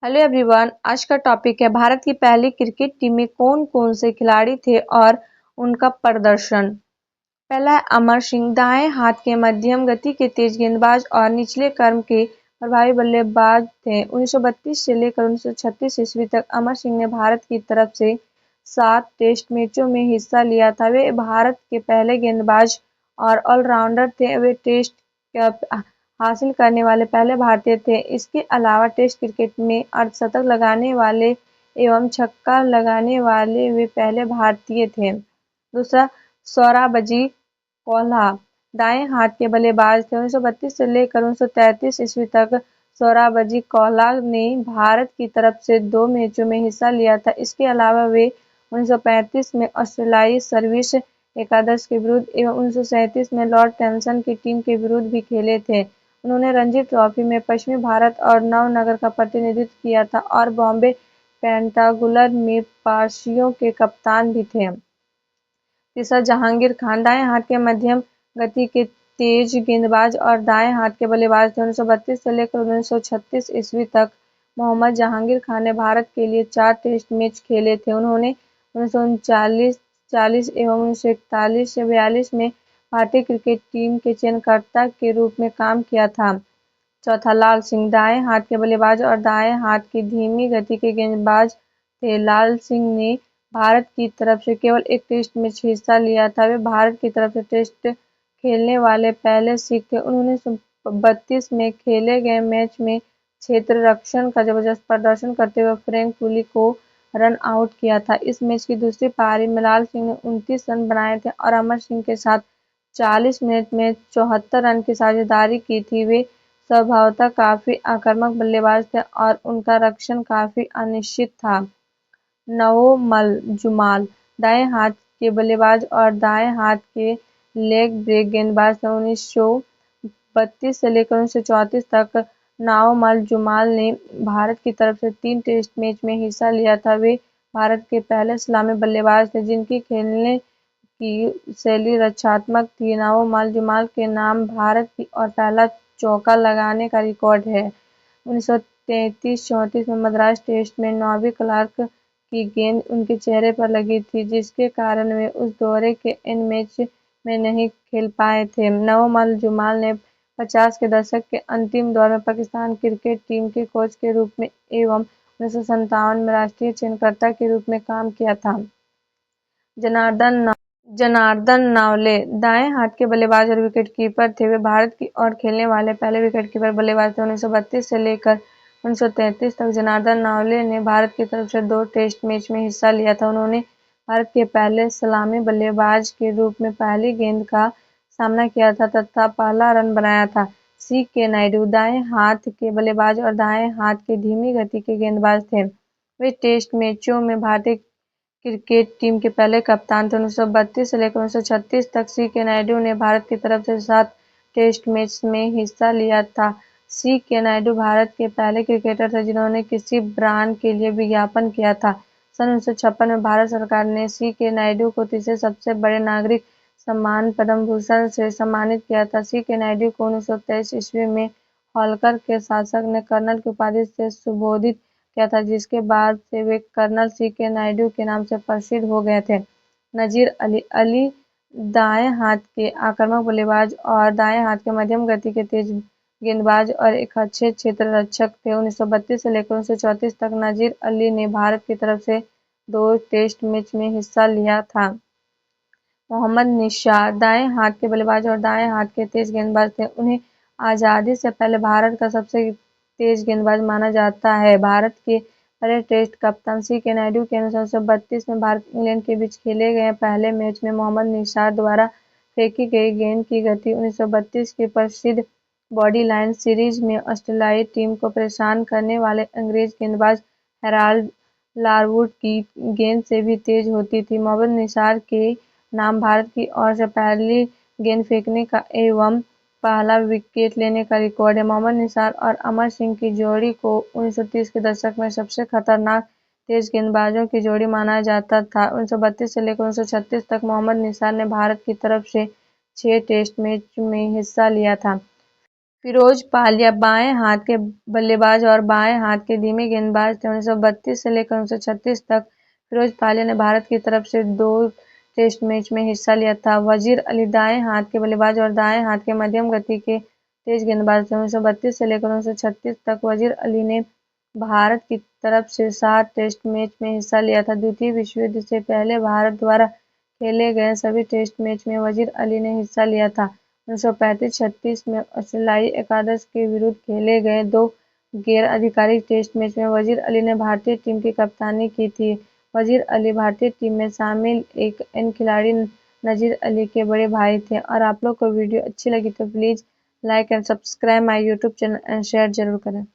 Hello everyone, आज का topic है भारत की पहली क्रिकेट टीम में कौन कौन से खिलाड़ी थे और उनका प्रदर्शन। पहला है अमर सिंह, दाएं हाथ के मध्यम गति के तेज गेंदबाज और निचले क्रम के प्रभावी बल्लेबाज थे। 1932 से लेकर 1936 ईस्वी तक अमर सिंह ने भारत की तरफ से 7 टेस्ट मैचों में हिस्सा लिया था। वे भारत के पहले गेंदबाज और ऑलराउंडर थे। वे टेस्ट कप हासिल करने वाले पहले भारतीय थे। इसके अलावा टेस्ट क्रिकेट में अर्धशतक लगाने वाले एवं छक्का लगाने वाले वे पहले भारतीय थे। दूसरा, सोहराबजी कोल्हा, दाएं हाथ के बल्लेबाज थे। 1932 से लेकर 1933 ईस्वी तक सोहराबजी कोल्हा ने भारत की तरफ से 2 मैचों में हिस्सा लिया था। इसके अलावा वे 1935 में ऑस्ट्रेलियाई सर्विस एकादश के विरुद्ध एवं 1937 में लॉर्ड टेंसन की टीम के विरुद्ध भी खेले थे। उन्होंने रणजी ट्रॉफी में पश्चिमी भारत और नवनगर का प्रतिनिधित्व किया था और बॉम्बे पेंटागुलर में पारसियों के कप्तान भी थे। तीसरा, जहांगीर खान, दाएं हाथ के मध्यम गति के तेज गेंदबाज और दाएं हाथ के बल्लेबाज थे। 1932 से लेकर 1936 ईस्वी तक मोहम्मद जहांगीर खान ने भारत के लिए 4 टेस्ट मैच खेले थे। उन्होंने 1939, 40 एवं 1941 से 42 में भारतीय क्रिकेट टीम के चयनकर्ता के रूप में काम किया था। चौथा, लाल सिंह, दाएं हाथ के बल्लेबाज और दाएं हाथ की धीमी गति के गेंदबाज थे। लाल सिंह ने भारत की तरफ से केवल एक टेस्ट मैच हिस्सा लिया था। वे भारत की तरफ से टेस्ट खेलने वाले पहले सिख थे। उन्होंने 32 में खेले गए मैच में क्षेत्र रक्षण का जबरदस्त प्रदर्शन करते हुए फ्रैंक वुली को रन आउट किया था। इस मैच की दूसरी पारी में लाल सिंह ने 29 रन बनाए थे और अमर सिंह के साथ 40 मिनट में 74 रन की साझेदारी की थी। वे स्वभावतः काफी आक्रामक बल्लेबाज थे और उनका रक्षण काफी अनिश्चित था। नवोमल जुमाल, दाएं हाथ के बल्लेबाज और दाएं हाथ के लेग ब्रेक गेंदबाज थे। 1932 से लेकर 1934 तक नवोमल जुमाल ने भारत की तरफ से 3 टेस्ट मैच में हिस्सा लिया था। वे भारत के पहले सलामी बल्लेबाज थे जिनकी खेलने की शैली रक्षात्मक थी। नवोमल जुमाल के नाम भारत की और पहला चौका लगाने का रिकॉर्ड है। 1933-34 में मद्रास टेस्ट में नॉबी क्लार्क की गेंद उनके चेहरे पर लगी थी, जिसके कारण वे उस दौरे के इन मैच में नहीं खेल पाए थे। नवोमल जुमाल ने 50 के दशक के अंतिम दौर में पाकिस्तान क्रिकेट टीम के कोच के रूप में एवं 1957 में राष्ट्रीय चयनकर्ता के रूप में काम किया था। जनार्दन नावले, दाएं हाथ के बल्लेबाज और विकेटकीपर थे। वे भारत की ओर खेलने वाले पहले विकेटकीपर बल्लेबाज थे। 1932 से लेकर 1933 तक जनार्दन नावले ने भारत की तरफ से 2 टेस्ट मैच में हिस्सा लिया था। उन्होंने भारत के पहले सलामी बल्लेबाज के रूप में पहली गेंद का सामना किया था तथा पहला रन बनाया था। सी.के. नायडू, दाएं हाथ के बल्लेबाज और दाएं हाथ के धीमी गति के गेंदबाज थे। वे टेस्ट मैचों में भारतीय क्रिकेट टीम के पहले कप्तान थे। 1932 से लेकर 1936 तक सी.के. नायडू ने भारत की तरफ से 7 टेस्ट मैच में हिस्सा लिया था। सी.के. नायडू भारत के पहले क्रिकेटर थे जिन्होंने किसी ब्रांड के लिए विज्ञापन किया था। सन 1956 में भारत सरकार ने सी.के. नायडू को तीसरे सबसे बड़े नागरिक सम्मान पद्म भूषण से सम्मानित किया था। सी.के. नायडू को 1923 ईस्वी में होलकर के शासक ने कर्नल की उपाधि से संबोधित किया था, जिसके बाद से वे कर्नल सी.के. नायडू के नाम से प्रसिद्ध हो गए थे। नजीर अली, दाएं हाथ के आक्रामक बल्लेबाज और दाएं हाथ के मध्यम गति के तेज गेंदबाज और एक अच्छे क्षेत्र रक्षक थे। 1932 से लेकर 1934 तक नजीर अली ने भारत की तरफ से 2 टेस्ट मैच में हिस्सा लिया था। मोहम्मद निशार, दाएं हाथ के बल्लेबाज और दाएं हाथ के तेज गेंदबाज थे। उन्हें आजादी से पहले भारत का सबसे तेज गेंदबाज माना जाता है। भारत के पहले टेस्ट कप्तान सी.के. नायडू के अनुसार 1932 में भारत इंग्लैंड के बीच खेले गए पहले मैच में मोहम्मद निशार द्वारा फेंकी गई गेंद की गति 1932 की प्रसिद्ध बॉडी लाइन सीरीज में ऑस्ट्रेलियाई टीम को परेशान करने वाले अंग्रेज गेंदबाज हेराल्ड लारवुड की गेंद से भी तेज होती थी। मोहम्मद निशार के नाम भारत की ओर से पहली गेंद फेंकने का एवं पहला विकेट लेने का रिकॉर्ड है। मोहम्मद निसार और अमर सिंह की जोड़ी को 1930 के दशक में सबसे खतरनाक तेज गेंदबाजों की जोड़ी माना जाता था। 1932 से लेकर 1936 तक मोहम्मद निसार ने भारत की तरफ से 6 टेस्ट मैच में हिस्सा लिया था। फिरोज पालिया बाएं हाथ के बल्लेबाज और बाएं हाथ के धीमे गेंदबाज थे। 1932 से लेकर 1936 तक फिरोज पालिया ने भारत की तरफ से 2 टेस्ट मैच में हिस्सा लिया था। वजीर अली दाएं हाथ के बल्लेबाज और दाएं हाथ के मध्यम गति के तेज गेंदबाज थे। 1932 से लेकर 1936 तक वजीर अली ने भारत की तरफ से 7 टेस्ट मैच में हिस्सा लिया था। द्वितीय विश्व युद्ध से पहले भारत द्वारा खेले गए सभी टेस्ट मैच में वजीर अली ने हिस्सा लिया था। 1935-36 में ऑस्ट्रेलियाई एकादश के विरुद्ध खेले गए 2 गैर-आधिकारिक टेस्ट मैच में वजीर अली ने भारतीय टीम की कप्तानी की थी। वजीर अली भारतीय टीम में शामिल एक अन्य खिलाड़ी नजीर अली के बड़े भाई थे। और आप लोग को वीडियो अच्छी लगी तो please like and subscribe my YouTube channel and share जरूर करें।